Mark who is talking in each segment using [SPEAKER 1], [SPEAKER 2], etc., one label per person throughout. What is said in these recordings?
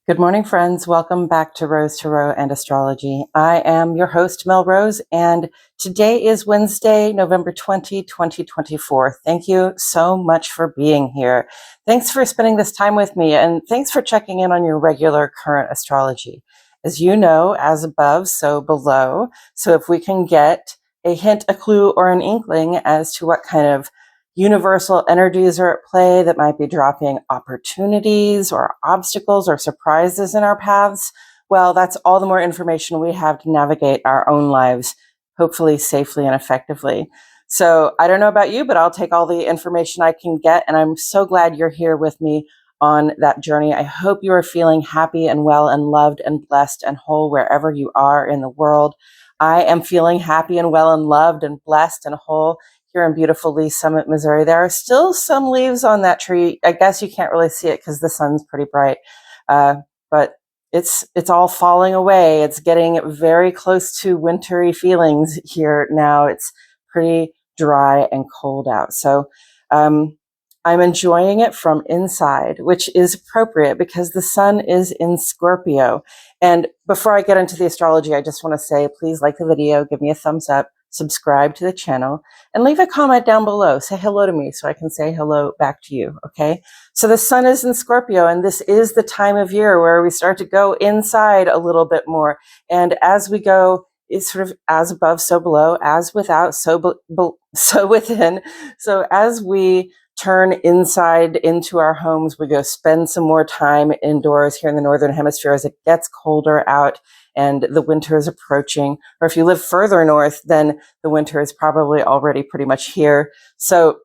[SPEAKER 1] Good morning, friends. Welcome back to Rose Tarot and Astrology. I am your host, Mel Rose, and today is Wednesday, November 2024. Thank you so much for being here. Thanks for spending this time with me, and thanks for checking in on your regular current astrology. As you know, as above, so below. So if we can get a hint, a clue, or an inkling as to what kind of universal energies are at play that might be dropping opportunities or obstacles or surprises in our paths, well, that's all the more information we have to navigate our own lives, hopefully safely and effectively. So I don't know about you, but I'll take all the information I can get, and I'm so glad you're here with me on that journey. I hope you are feeling happy and well and loved and blessed and whole wherever you are in the world. I am feeling happy and well and loved and blessed and whole here in beautiful Lee Summit, Missouri. There are still some leaves on that tree. I guess you can't really see it because the sun's pretty bright, but it's all falling away. It's getting very close to wintry feelings here now. It's pretty dry and cold out. So I'm enjoying it from inside, which is appropriate because the sun is in Scorpio. And before I get into the astrology, I just want to say, please like the video, give me a thumbs up, subscribe to the channel, and leave a comment down below. Say hello to me so I can say hello back to you, okay? So the sun is in Scorpio, and this is the time of year where we start to go inside a little bit more. And as we go, it's sort of as above, so below, as without, so within. So as we turn inside into our homes, we go spend some more time indoors here in the Northern Hemisphere as it gets colder out and the winter is approaching. Or if you live further north, then the winter is probably already pretty much here. So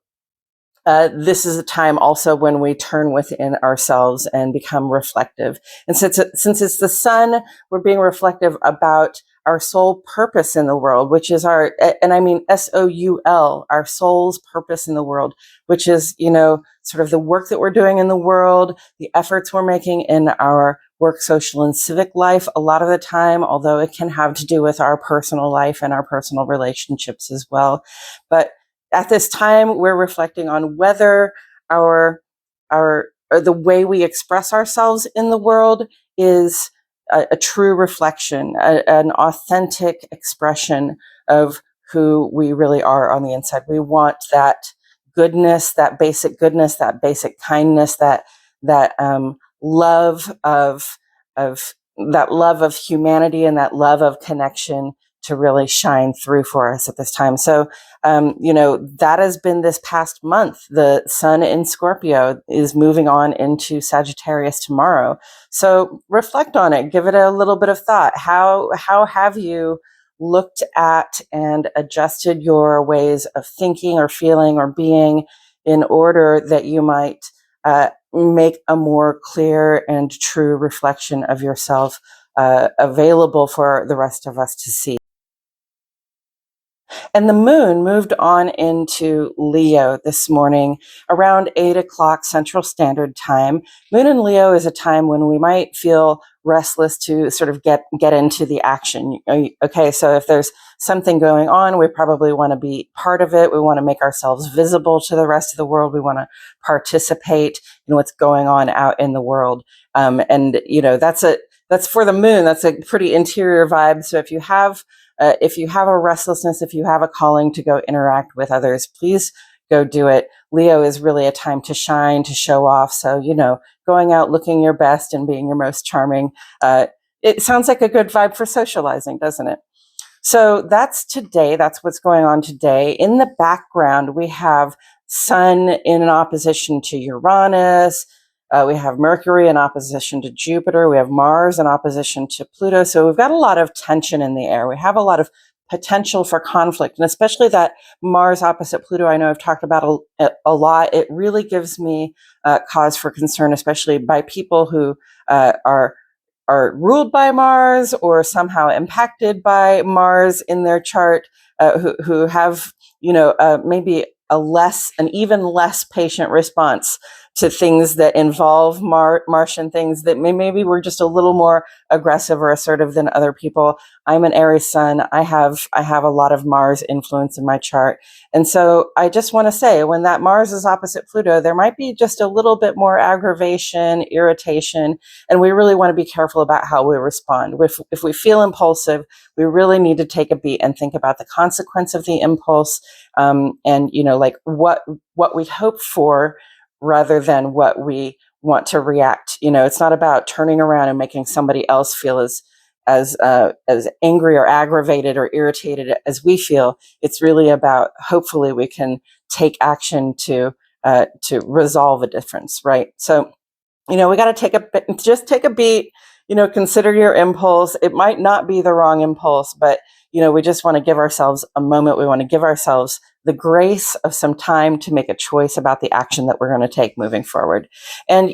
[SPEAKER 1] this is a time also when we turn within ourselves and become reflective. And since it's the sun, we're being reflective about our soul purpose in the world, which is our, and I mean SOUL, our soul's purpose in the world, which is, sort of the work that we're doing in the world, the efforts we're making in our work, social, and civic life a lot of the time, although it can have to do with our personal life and our personal relationships as well. But at this time, we're reflecting on whether or the way we express ourselves in the world is a true reflection, an authentic expression of who we really are on the inside. We want that goodness, that basic kindness, that love of humanity and that love of connection to really shine through for us at this time. So, that has been this past month. The sun in Scorpio is moving on into Sagittarius tomorrow. So reflect on it. Give it a little bit of thought. How have you looked at and adjusted your ways of thinking or feeling or being in order that you might make a more clear and true reflection of yourself available for the rest of us to see? And the moon moved on into Leo this morning around 8 o'clock Central Standard Time. Moon in Leo is a time when we might feel restless to sort of get into the action. Okay, so if there's something going on, we probably want to be part of it. We want to make ourselves visible to the rest of the world. We want to participate in what's going on out in the world. That's for the moon. That's a pretty interior vibe. So if you have a restlessness, if you have a calling to go interact with others, please go do it. Leo is really a time to shine, to show off. So, going out looking your best and being your most charming. It sounds like a good vibe for socializing, doesn't it? So that's today. That's what's going on today. In the background, we have Sun in an opposition to Uranus. We have Mercury in opposition to Jupiter. We have Mars in opposition to Pluto. So we've got a lot of tension in the air. We have a lot of potential for conflict, and especially that Mars opposite Pluto, I know I've talked about a lot. It really gives me cause for concern, especially by people who are ruled by Mars or somehow impacted by Mars in their chart, who have, maybe an even less patient response to things that involve Martian things that maybe we're just a little more aggressive or assertive than other people. I'm an Aries sun. I have a lot of Mars influence in my chart. And so I just want to say, when that Mars is opposite Pluto, there might be just a little bit more aggravation, irritation, and we really want to be careful about how we respond. If we feel impulsive, we really need to take a beat and think about the consequence of the impulse, and like what we hope for rather than what we want to react. It's not about turning around and making somebody else feel as angry or aggravated or irritated as we feel. It's really about, hopefully we can take action to resolve a difference, right? So, we got to take a beat, consider your impulse. It might not be the wrong impulse, but, we just want to give ourselves a moment. We want to give ourselves the grace of some time to make a choice about the action that we're going to take moving forward. And,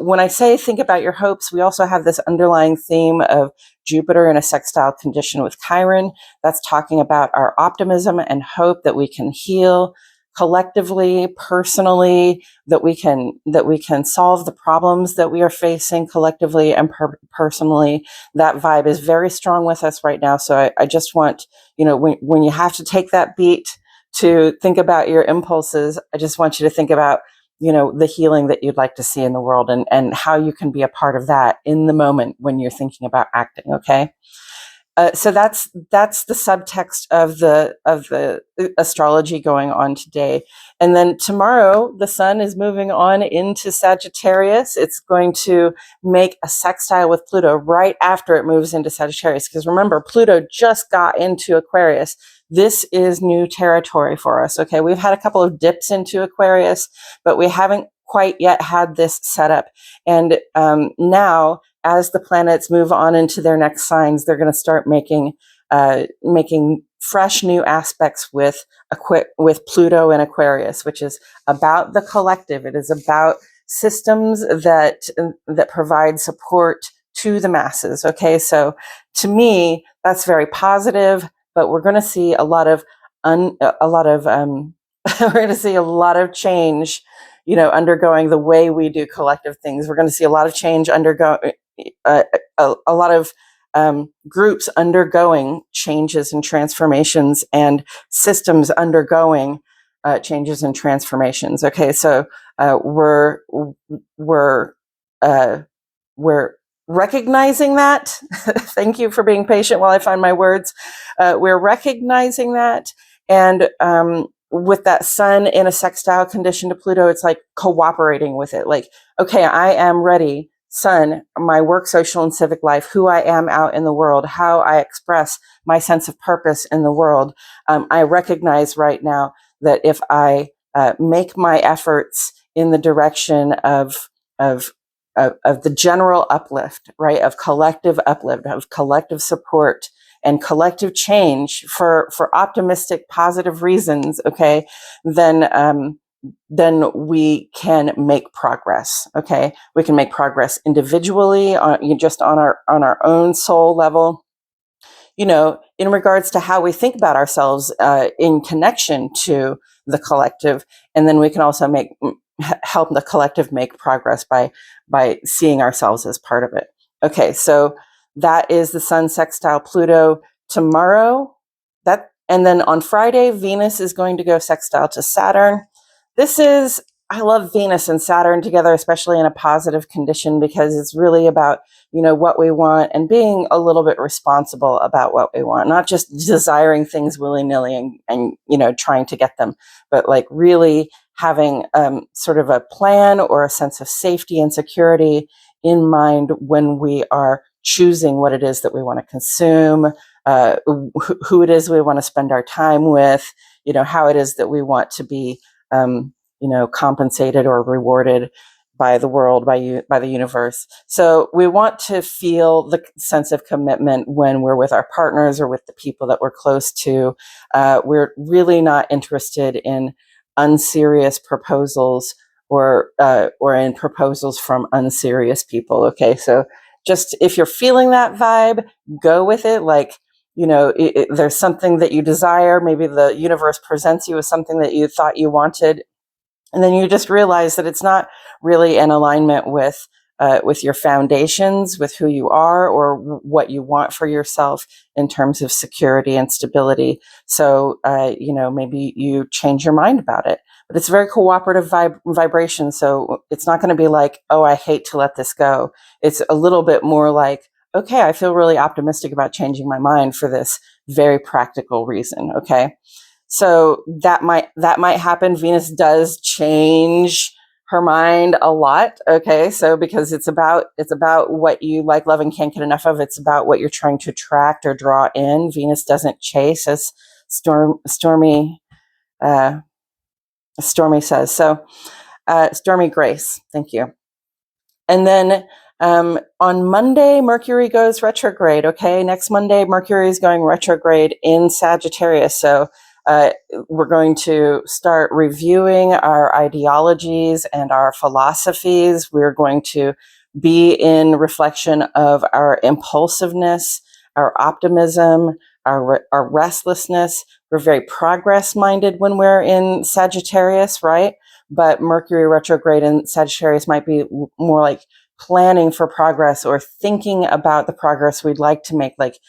[SPEAKER 1] when I say think about your hopes, we also have this underlying theme of Jupiter in a sextile condition with Chiron. That's talking about our optimism and hope that we can heal collectively, personally, that we can solve the problems that we are facing collectively and personally. That vibe is very strong with us right now. So I just want, when you have to take that beat to think about your impulses, I just want you to think about, the healing that you'd like to see in the world, and how you can be a part of that in the moment when you're thinking about acting. Okay. So that's the subtext of the astrology going on today. And then tomorrow, the sun is moving on into Sagittarius. It's going to make a sextile with Pluto right after it moves into Sagittarius. Because remember, Pluto just got into Aquarius. This is new territory for us. Okay, we've had a couple of dips into Aquarius, but we haven't quite yet had this set up. And now, as the planets move on into their next signs, they're going to start making fresh new aspects with Pluto and Aquarius, which is about the collective. It is about systems that provide support to the masses. Okay, so to me, that's very positive. But we're going to see a lot of we're going to see a lot of change, undergoing the way we do collective things. We're going to see a lot of change a lot of groups undergoing changes and transformations, and systems undergoing changes and transformations. Okay, so we're recognizing that. Thank you for being patient while I find my words. We're recognizing that, and with that sun in a sextile condition to Pluto, it's like cooperating with it. Like, okay, I am ready. Sun, my work, social, and civic life, who I am out in the world, how I express my sense of purpose in the world. I recognize right now that if I make my efforts in the direction of the general uplift, right, of collective uplift, of collective support and collective change for optimistic, positive reasons, okay, then we can make progress. Okay, we can make progress individually, just on our own soul level, in regards to how we think about ourselves in connection to the collective, and then we can also help the collective make progress by seeing ourselves as part of it. Okay, so that is the sun sextile Pluto tomorrow. And then on Friday, Venus is going to go sextile to Saturn. I love Venus and Saturn together, especially in a positive condition, because it's really about, what we want and being a little bit responsible about what we want, not just desiring things willy-nilly and trying to get them, but like really having sort of a plan or a sense of safety and security in mind when we are choosing what it is that we want to consume, who it is we want to spend our time with, how it is that we want to be compensated or rewarded by the world, by the universe. So we want to feel the sense of commitment when we're with our partners or with the people that we're close to. We're really not interested in unserious proposals or in proposals from unserious people. Okay, so just if you're feeling that vibe, go with it. Like, there's something that you desire. Maybe the universe presents you with something that you thought you wanted, And then you just realize that it's not really in alignment with your foundations, with who you are, or what you want for yourself in terms of security and stability. So, maybe you change your mind about it. But it's a very cooperative vibration. So it's not going to be like, oh, I hate to let this go. It's a little bit more like, okay, I feel really optimistic about changing my mind for this very practical reason. Okay. So that might happen. Venus does change her mind a lot. Okay. So because it's about what you like, love, and can't get enough of. It's about what you're trying to attract or draw in. Venus doesn't chase, as Stormy says. So Stormy Grace, thank you. And then on Monday, Mercury goes retrograde. Okay, next Monday, Mercury is going retrograde in Sagittarius. So we're going to start reviewing our ideologies and our philosophies. We're going to be in reflection of our impulsiveness, our optimism, our restlessness. We're very progress-minded when we're in Sagittarius, right? But Mercury retrograde in Sagittarius might be more like planning for progress or thinking about the progress we'd like to make, like,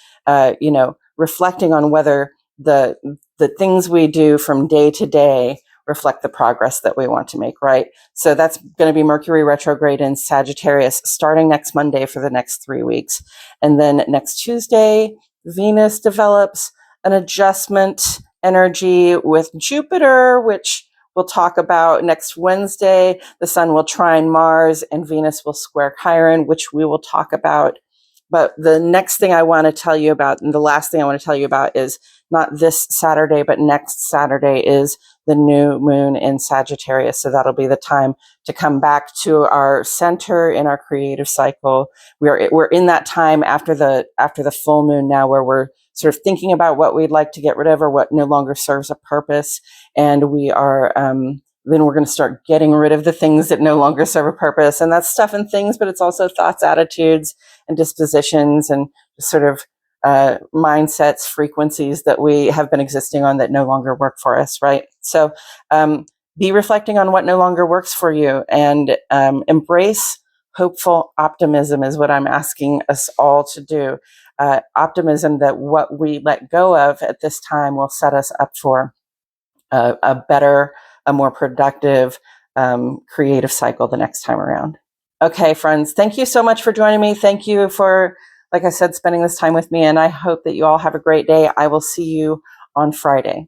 [SPEAKER 1] reflecting on whether the things we do from day to day reflect the progress that we want to make, right? So that's going to be Mercury retrograde in Sagittarius starting next Monday for the next 3 weeks. And then next Tuesday, Venus develops an adjustment energy with Jupiter, which we'll talk about next Wednesday. The Sun will trine Mars and Venus will square Chiron, which we will talk about. But the next thing I want to tell you about, and the last thing I want to tell you about, is not this Saturday, but next Saturday is the new moon in Sagittarius. So that'll be the time to come back to our center in our creative cycle. We're in that time after the full moon now, where we're sort of thinking about what we'd like to get rid of or what no longer serves a purpose. And we are, then we're going to start getting rid of the things that no longer serve a purpose. And that's stuff and things, but it's also thoughts, attitudes, and dispositions, and sort of mindsets, frequencies that we have been existing on that no longer work for us, right? So be reflecting on what no longer works for you, and embrace hopeful optimism is what I'm asking us all to do. Optimism that what we let go of at this time will set us up for a better, a more productive, creative cycle the next time around. Okay, friends, thank you so much for joining me. Thank you for, like I said, spending this time with me, and I hope that you all have a great day. I will see you on Friday.